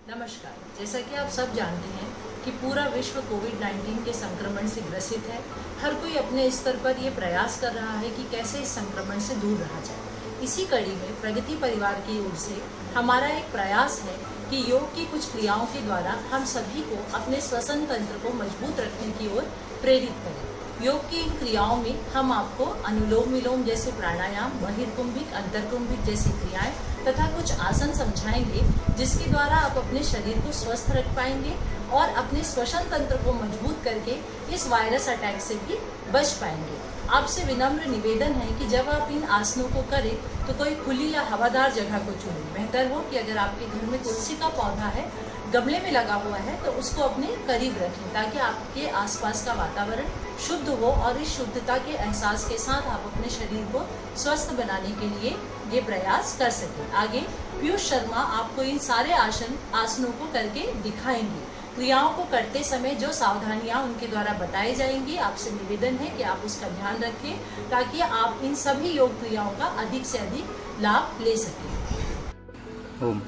नमस्कार। जैसा कि आप सब जानते हैं कि पूरा विश्व कोविड-19 के संक्रमण से ग्रसित है। हर कोई अपने स्तर पर ये प्रयास कर रहा है कि कैसे इस संक्रमण से दूर रहा जाए। इसी कड़ी में प्रगति परिवार की ओर से हमारा एक प्रयास है कि योग की कुछ क्रियाओं के द्वारा हम सभी को अपने श्वसन तंत्र को मजबूत रखने की ओर प्रेरित करें। योग की इन क्रियाओं में हम आपको अनुलोम विलोम जैसे प्राणायाम, बहिर्कुंभिक, अंतरकुंभिक जैसी क्रियाएं तथा कुछ आसन समझाएंगे, जिसके द्वारा आप अपने शरीर को स्वस्थ रख पाएंगे और अपने श्वसन तंत्र को मजबूत करके इस वायरस अटैक से भी बच पाएंगे। आपसे विनम्र निवेदन है कि जब आप इन आसनों को करें तो कोई खुली या हवादार जगह को चुनें। बेहतर हो कि अगर आपके घर में तुलसी का पौधा है, गमले में लगा हुआ है, तो उसको अपने करीब रखें ताकि आपके आसपास का वातावरण शुद्ध हो और इस शुद्धता के एहसास के साथ आप अपने शरीर को स्वस्थ बनाने के लिए ये प्रयास कर सकें। आगे पीयूष शर्मा आपको इन सारे आसनों को करके दिखाएंगे। क्रियाओं को करते समय जो सावधानियां उनके द्वारा बताई जाएंगी, आपसे निवेदन है कि आप उसका ध्यान रखें ताकि आप इन सभी योग क्रियाओं का अधिक से अधिक लाभ ले सकें। ओम।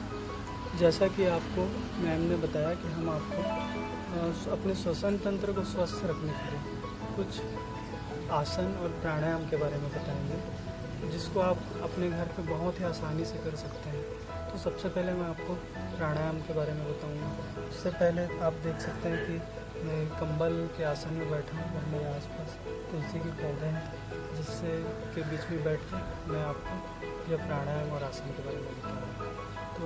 जैसा कि आपको मैम ने बताया कि हम आपको अपने श्वसन तंत्र को स्वस्थ रखने के लिए कुछ आसन और प्राणायाम के बारे में बताएंगे, जिसको आप अपने घर पे बहुत ही आसानी से कर सकते हैं। तो सबसे पहले मैं आपको प्राणायाम के बारे में बताऊंगा। उससे पहले आप देख सकते हैं कि मैं कंबल के आसन में बैठा हूँ और मेरे आसपास तुलसी के पौधे हैं, जिससे के बीच में बैठ कर मैं आपको यह प्राणायाम और आसन के बारे में बताऊँगा। तो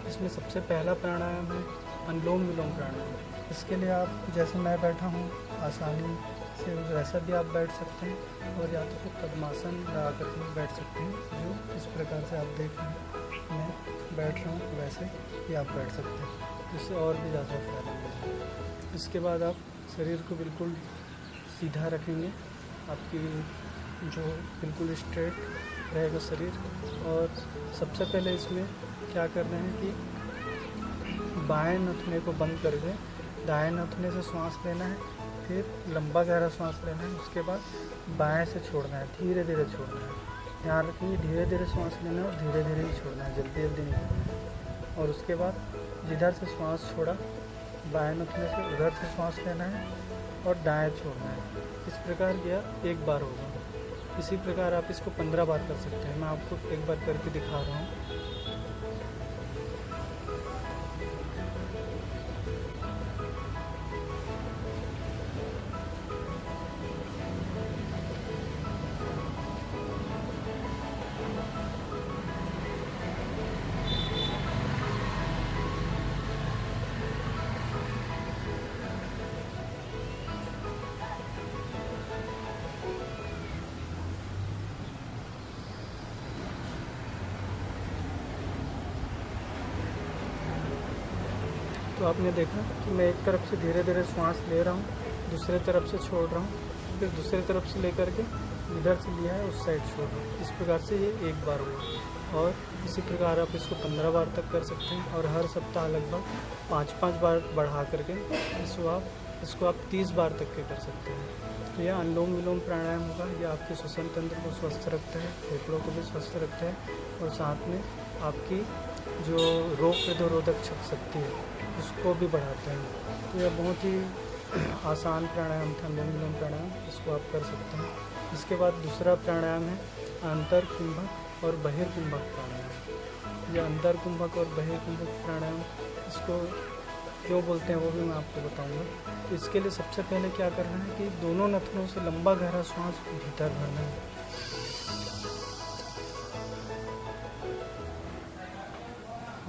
इसमें सबसे पहला प्राणायाम है अनुलोम विलोम प्राणायाम। इसके लिए आप जैसे मैं बैठा हूँ आसानी से वैसा भी आप बैठ सकते हैं, और या तो फिर पद्मासन लगा करके बैठ सकते हैं, जो इस प्रकार से आप देख रहे हैं मैं बैठ रहा हूँ, वैसे ही आप बैठ सकते हैं, जिससे और भी ज़्यादा फायदा मिलेगा। इसके बाद आप शरीर को बिल्कुल सीधा रखेंगे, आपकी जो बिल्कुल स्ट्रेट रहेगा शरीर। और सबसे पहले इसमें क्या करना है कि बाएं नथुने को बंद करके दाएं नथुने से श्वास लेना है, फिर लंबा गहरा सांस लेना है। उसके बाद बाएं से छोड़ना है, धीरे धीरे छोड़ना है। ध्यान रखिए, धीरे धीरे सांस लेना है और धीरे धीरे ही छोड़ना है, जल्दी जल्दी नहीं छोड़ना। और उसके बाद जिधर से श्वास छोड़ा बाएं नथुने से, उधर से श्वास लेना है और दाएं छोड़ना है। इस प्रकार किया एक बार होगा। इसी प्रकार आप इसको 15 बार कर सकते हैं। मैं आपको एक बार करके दिखा रहा हूँ। तो आपने देखा कि मैं एक तरफ से धीरे धीरे श्वास ले रहा हूँ, दूसरे तरफ से छोड़ रहा हूँ, फिर दूसरे तरफ से लेकर के इधर से लिया है उस साइड छोड़ रहा हूँ। इस प्रकार से ये एक बार हुआ। और इसी प्रकार आप इसको 15 बार तक कर सकते हैं, और हर सप्ताह लगभग 5-5 बार बढ़ा करके इसको आप 30 बार तक के कर सकते हैं। तो यह अनुलोम विलोम प्राणायाम होगा। यह आपके श्वसन तंत्र को स्वस्थ रखता है, फेफड़ों को भी स्वस्थ रखता है, और साथ में आपकी जो रोग प्रतिरोधक शक्ति है उसको भी बढ़ाते हैं। तो यह बहुत ही आसान प्राणायाम था, अनुलोम विलोम प्राणायाम। इसको आप कर सकते हैं। इसके बाद दूसरा प्राणायाम है अंतरकुंभक और बहिर्कुंभक प्राणायाम। यह अंतरकुंभक और बहिर्कुंभक प्राणायाम इसको क्यों बोलते हैं वो भी मैं आपको बताऊंगा। तो इसके लिए सबसे पहले क्या करना है कि दोनों नथनों से लंबा गहरा सांस भीतर भरना है,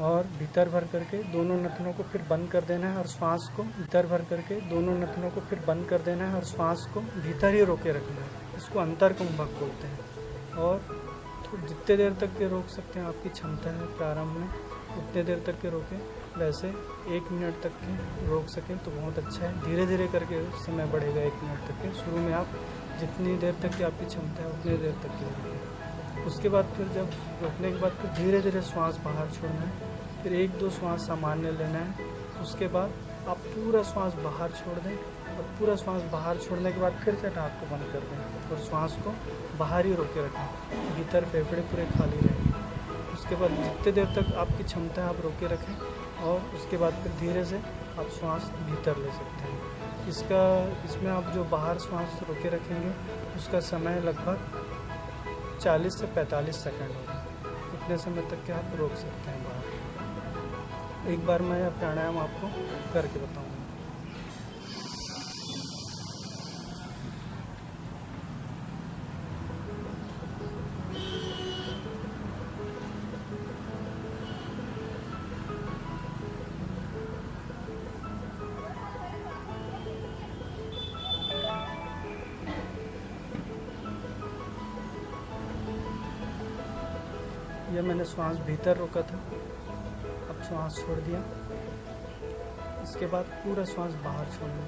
और भीतर भर करके दोनों नथनों को फिर बंद कर देना है, और श्वास को भीतर भर करके दोनों नथनों को फिर बंद कर देना है, और श्वास को भीतर ही रोके रखना है। इसको अंतरकुंभक बोलते हैं। और तो जितने देर तक के रोक सकते हैं, आपकी क्षमता है प्रारंभ में उतने देर तक के रोकें। वैसे 1 मिनट तक के रोक सकें तो बहुत अच्छा है। धीरे धीरे करके समय बढ़ेगा 1 मिनट तक के। शुरू में आप जितनी देर तक की आपकी क्षमता है उतनी देर तक के रोकें। उसके बाद फिर जब रोकने के बाद फिर धीरे धीरे श्वास बाहर छोड़ना है, फिर 1-2 श्वास सामान्य लेना है। उसके बाद आप पूरा श्वास बाहर छोड़ दें, और पूरा श्वास बाहर छोड़ने के बाद फिर से नाक को बंद कर दें और श्वास को बाहर ही रोके रखें, भीतर फेफड़े पूरे खाली रहें। उसके बाद जितने देर तक आपकी क्षमता है आप रोके रखें। और उसके बाद फिर धीरे से आप श्वास भीतर ले सकते हैं। इसमें आप जो बाहर श्वास रोके रखेंगे उसका समय लगभग 40 से 45 सेकंड होगा। इतने समय तक के आप रोक सकते हैं बाहर। एक बार मैं प्राणायाम आपको करके बताऊंगा। यह मैंने श्वास भीतर रोका था, अब श्वास छोड़ दिया। इसके बाद पूरा श्वास बाहर छोड़ना।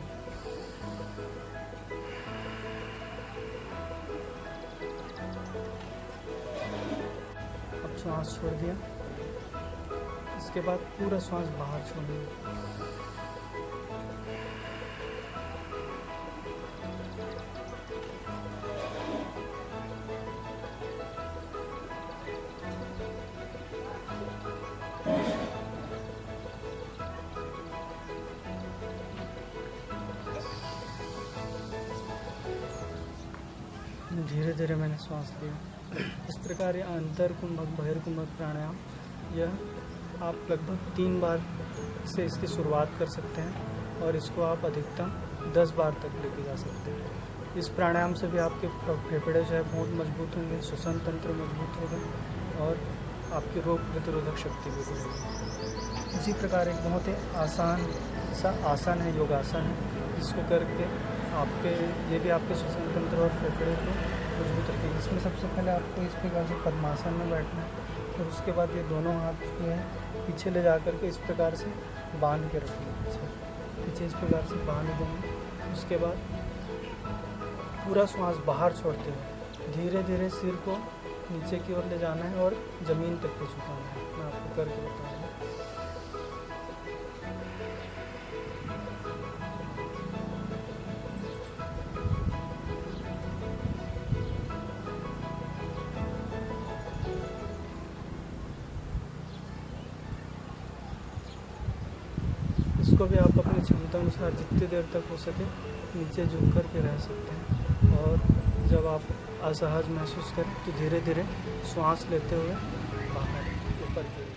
अब श्वास छोड़ दिया। इसके बाद पूरा श्वास बाहर छोड़ना। धीरे धीरे मैंने श्वास लिया। इस प्रकार ये अंतर कुंभक बहिर्कुंभक प्राणायाम यह आप लगभग 3 बार से इसकी शुरुआत कर सकते हैं और इसको आप अधिकतम 10 बार तक लेके जा सकते हैं। इस प्राणायाम से भी आपके फेफड़े जो है बहुत मजबूत होंगे, श्वसन तंत्र मजबूत होगा और आपकी रोग प्रतिरोधक शक्ति भी बढ़ेगी। इसी प्रकार एक बहुत ही आसान सा आसन है, योगासन है, जिसको करके ये भी आपके श्वसन तंत्र और फेफड़े को मजबूत रखेगी। इसमें सबसे पहले आपको इस प्रकार से पद्मासन में बैठना है और उसके बाद ये दोनों हाथ जो है पीछे ले जा करके इस प्रकार से बांध के रखेंगे। पीछे इस प्रकार से बांध देंगे। उसके बाद पूरा श्वास बाहर छोड़ते हुए धीरे धीरे सिर को नीचे की ओर ले जाना है और ज़मीन तक के झुकाना है। मैं आपको करके बताऊँगा। इसको भी आप अपनी क्षमता अनुसार जितनी देर तक हो सके नीचे झुक कर के रह सकते हैं और जब आप असहज महसूस करें तो धीरे धीरे श्वास लेते हुए बाहर ऊपर की